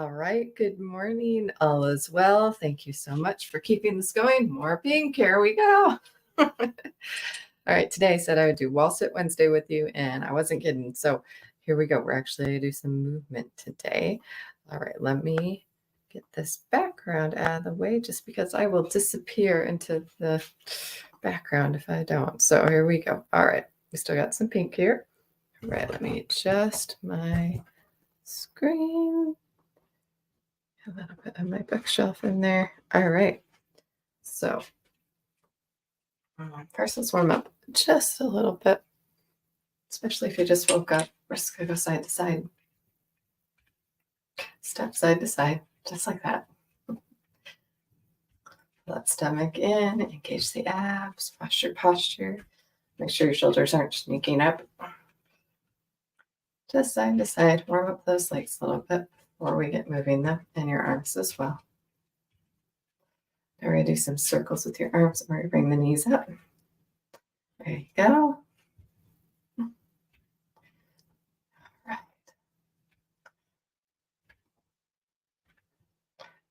All right, good morning. All is well. Thank you so much for keeping this going. More pink. Here we go. All right, today I said I would do Wall Sit Wednesday with you, and I wasn't kidding. So here we go. We're actually going to do some movement today. All right, let me get this background out of the way just because I will disappear into the background if I don't. So here we go. All right, we still got some pink here. All right, let me adjust my screen. A little bit of my bookshelf in there. All right. So first, let's warm up just a little bit, especially if you just woke up. We're just going to go side to side. Step side to side, just like that. Let stomach in, engage the abs, posture. Make sure your shoulders aren't sneaking up. Just side to side. Warm up those legs a little bit before we get moving them, and your arms as well. Now we're going to do some circles with your arms. We're going to bring the knees up. There you go. All right.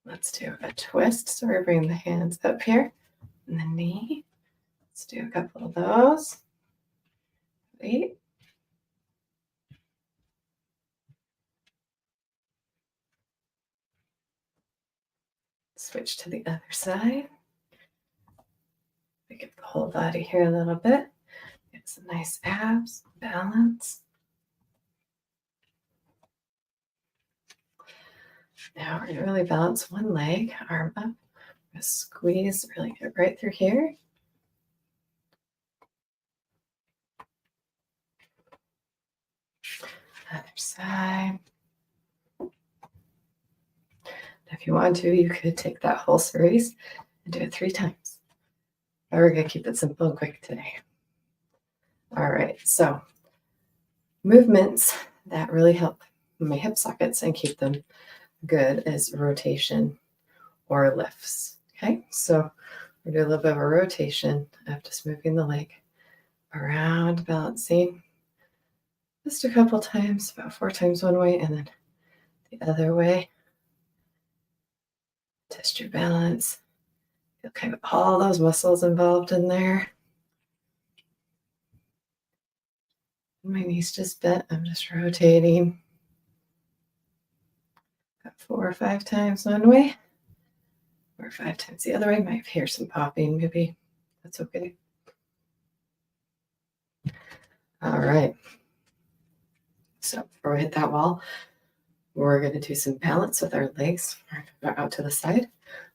Let's do a twist. So we're bringing the hands up here and the knee. Let's do a couple of those. Wait. Switch to the other side. Pick up the whole body here a little bit. Get some nice abs, balance. Now we're going to really balance one leg, arm up. Squeeze, really get right through here. Other side. If you want to, you could take that whole series and do it 3 times. But we're going to keep it simple and quick today. All right, so movements that really help my hip sockets and keep them good is rotation or lifts. Okay, so we're going to do a little bit of a rotation of just moving the leg around, balancing just a couple times, about 4 times one way and then the other way. Test your balance. Feel kind of all those muscles involved in there. My knees just bent. I'm just rotating. About 4 or 5 times one way, or 5 times the other way. Might hear some popping, maybe. That's okay. All right. So before we hit that wall, we're going to do some balance with our legs. We're out to the side,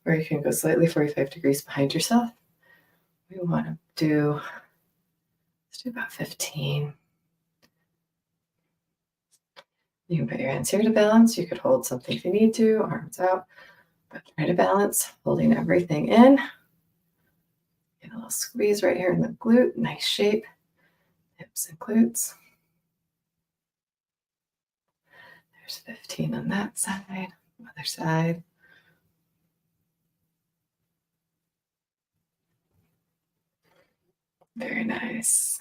or you can go slightly 45 degrees behind yourself. We want to do, let's do about 15. You can put your hands here to balance. You could hold something if you need to, arms out, but try to balance, holding everything in. Get a little squeeze right here in the glute, nice shape, hips and glutes. There's 15 on that side, other side. Very nice.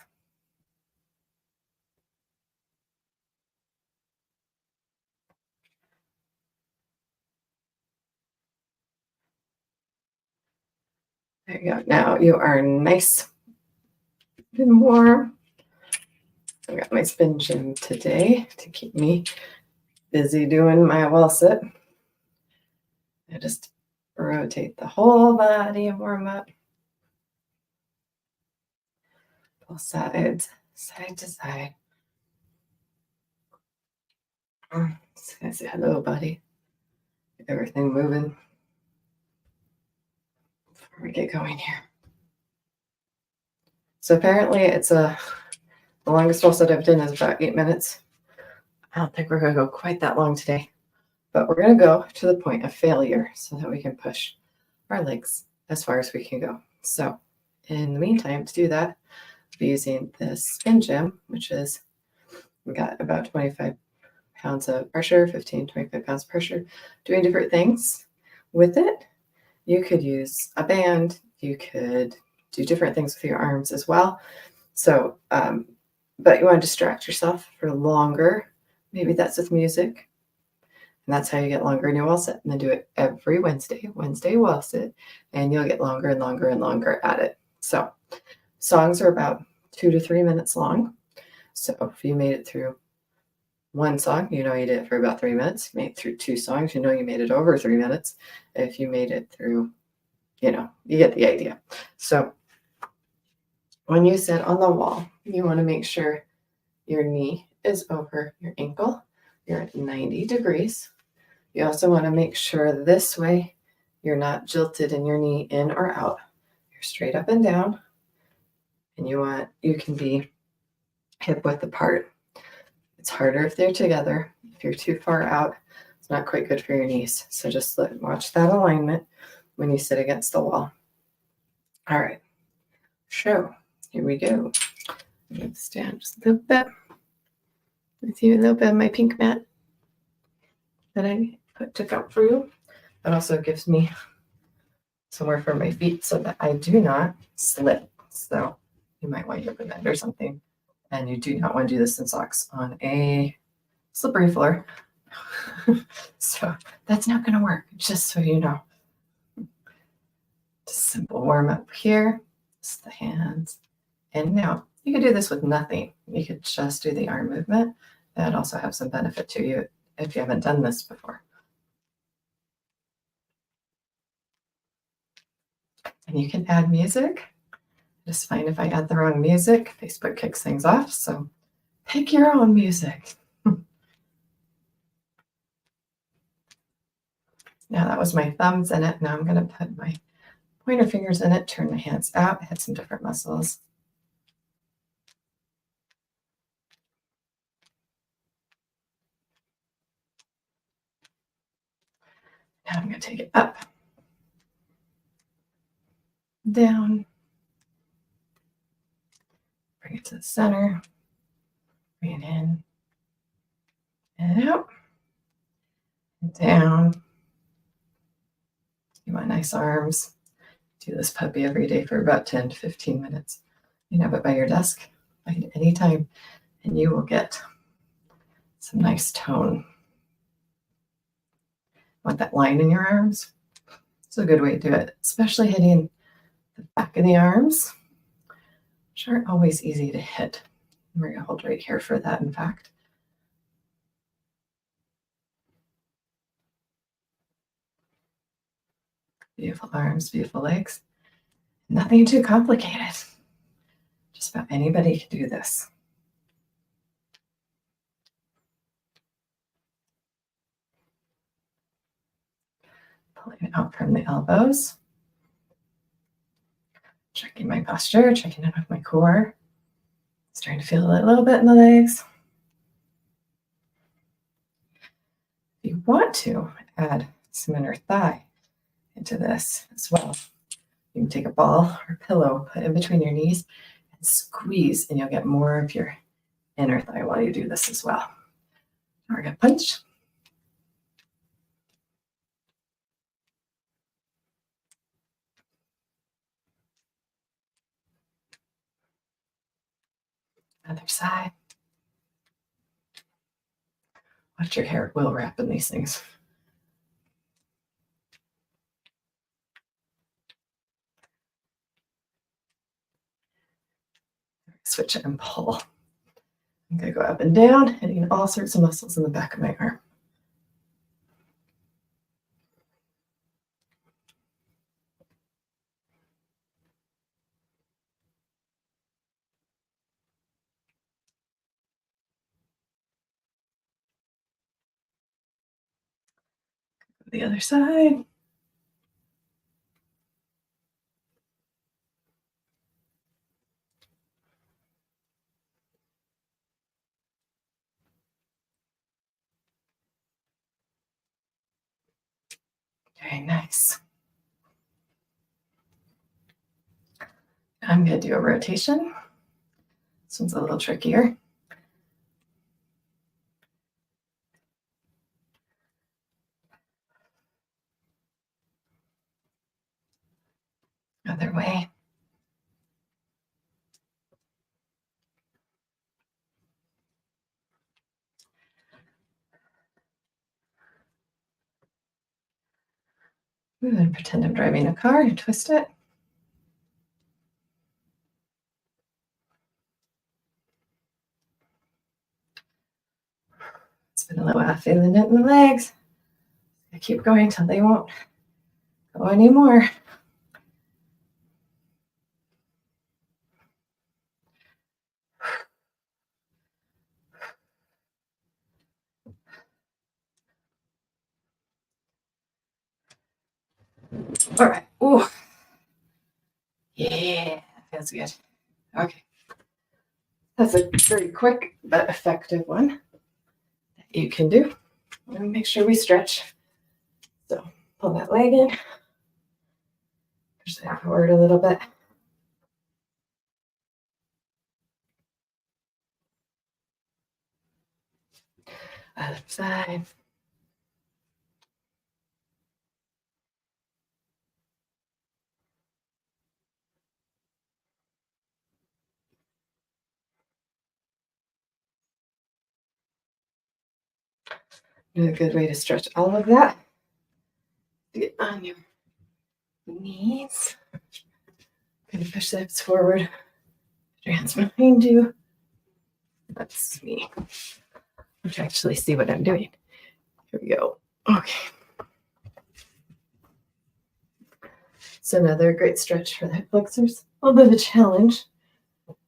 There you go. Now you are nice and warm. I got my spin gym today to keep me busy doing my wall sit. I just rotate the whole body and warm up. Both sides, side to side. Just gonna say hello, buddy. Get everything moving before we get going here. So apparently it's the longest wall sit I've done is about 8 minutes. I don't think we're going to go quite that long today, but we're going to go to the point of failure so that we can push our legs as far as we can go. So in the meantime, to do that, I'll be using this spin gym, which is, we got about 25 pounds of pressure, 15, 25 pounds of pressure, doing different things with it. You could use a band. You could do different things with your arms as well. So, but you want to distract yourself for longer. Maybe that's with music. And that's how you get longer in your wall sit. And then do it every Wednesday, Wednesday wall sit, and you'll get longer and longer and longer at it. So songs are about 2 to 3 minutes long. So if you made it through one song, you know you did it for about 3 minutes. Made it through two songs, you know you made it over 3 minutes. If you made it through, you get the idea. So when you sit on the wall, you want to make sure your knee is over your ankle. You're at 90 degrees. You also want to make sure this way you're not jilted in your knee in or out. You're straight up and down. And you can be hip width apart. It's harder if they're together. If you're too far out, it's not quite good for your knees. So just watch that alignment when you sit against the wall. All right. So here we go. I'm going to stand just a little bit with you, a little bit of my pink mat that I took out for you. It also gives me somewhere for my feet so that I do not slip. So you might wind up in that or something. And you do not want to do this in socks on a slippery floor. So that's not going to work, just so you know. Just simple warm up here. Just the hands in and out. You could do this with nothing. You could just do the arm movement. That also have some benefit to you if you haven't done this before. And you can add music. Just fine if I add the wrong music. Facebook kicks things off, so pick your own music. Now that was my thumbs in it. Now I'm going to put my pointer fingers in it, turn my hands out, hit some different muscles. Now I'm going to take it up, down, bring it to the center, bring it in, and out, and down. You want nice arms. Do this puppy every day for about 10 to 15 minutes. You can have it by your desk at any time, and you will get some nice tone. Want that line in your arms? It's a good way to do it, especially hitting the back of the arms, which aren't always easy to hit. We're going to hold right here for that, in fact. Beautiful arms, beautiful legs. Nothing too complicated. Just about anybody can do this. Pulling out from the elbows. Checking my posture, checking in with my core. Starting to feel it a little bit in the legs. If you want to add some inner thigh into this as well, you can take a ball or pillow, put in between your knees, and squeeze, and you'll get more of your inner thigh while you do this as well. Now we're going to punch. Other side. Watch your hair, it will wrap in these things. Switch it and pull. I'm going to go up and down, hitting all sorts of muscles in the back of my arm. The other side. Very nice. I'm going to do a rotation. This one's a little trickier. Other way. And pretend I'm driving a car and twist it. It's been a little while feeling it in the legs. I keep going till they won't go anymore. All right. Ooh. Yeah, feels good. Okay. That's a very quick but effective one that you can do. And make sure we stretch. So pull that leg in. Push that forward a little bit. Other side. Another good way to stretch all of that. Get on your knees. Kind of push the hips forward. Put your hands behind you. That's me. Let's actually see what I'm doing. Here we go. Okay. So another great stretch for the hip flexors. A little bit of a challenge.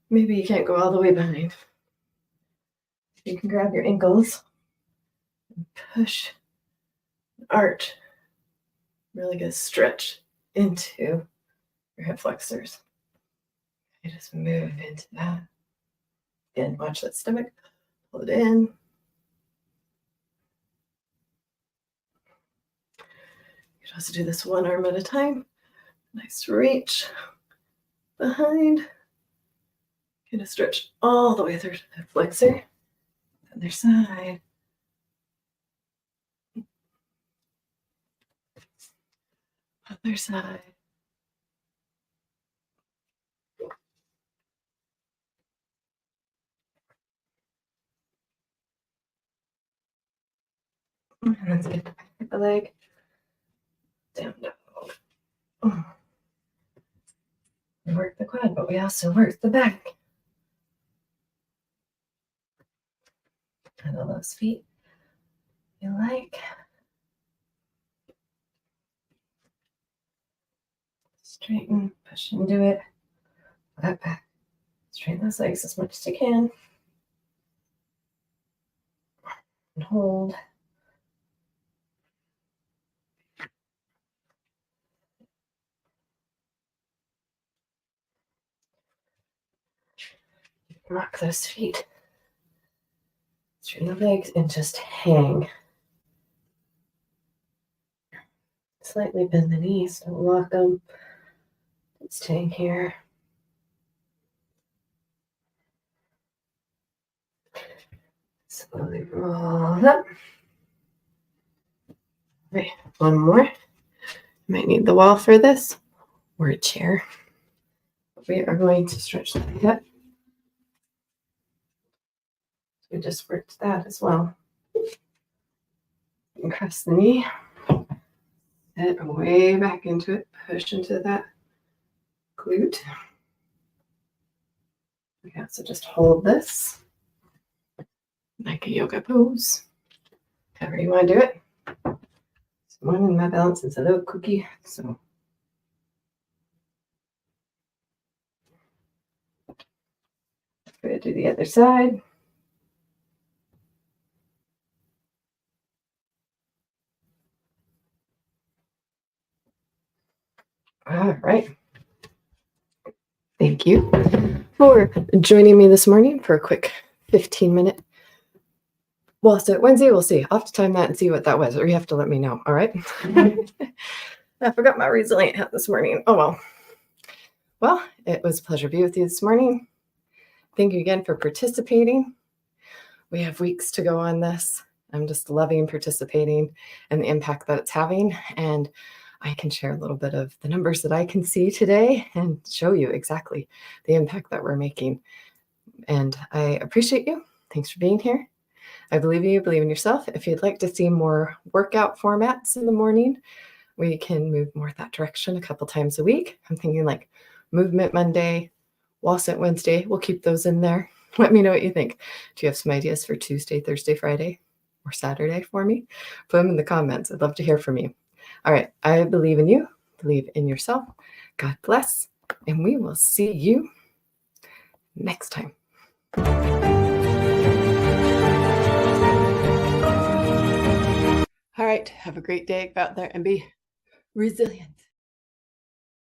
Maybe you can't go all the way behind. You can grab your ankles and push, arch. Really good stretch into your hip flexors. You just move into that. And watch that stomach. Pull it in. You can also do this one arm at a time. Nice reach behind. Kind of stretch all the way through to the flexor. Other side. Other side. And let's get the leg. Down dog. We work the quad, but we also work the back. And all those feet you like. Straighten, push into it. Flat back. Straighten those legs as much as you can. And hold. Rock those feet. Straighten the legs and just hang. Slightly bend the knees, don't lock them. Just hang here. Slowly roll up. Right, one more. Might need the wall for this or a chair. We are going to stretch the hip. We just worked that as well. And cross the knee. Head way back into it. Push into that glute. Okay, so just hold this like a yoga pose. However you want to do it. So one in my balance is a little cookie, so I'm going to do the other side. All right. Thank you for joining me this morning for a quick 15-minute Well, so Wednesday, we'll see. I'll have to time that and see what that was, or you have to let me know. All right. I forgot my resilient hat this morning. Oh, well. Well, it was a pleasure to be with you this morning. Thank you again for participating. We have weeks to go on this. I'm just loving participating and the impact that it's having. And I can share a little bit of the numbers that I can see today and show you exactly the impact that we're making. And I appreciate you. Thanks for being here. I believe in you, believe in yourself. If you'd like to see more workout formats in the morning, we can move more that direction a couple times a week. I'm thinking like movement Monday, wall sit Wednesday. We'll keep those in there. Let me know what you think. Do you have some ideas for Tuesday, Thursday, Friday, or Saturday for me? Put them in the comments. I'd love to hear from you. All right. I believe in you. Believe in yourself. God bless. And we will see you next time. All right. Have a great day. Go out there and be resilient.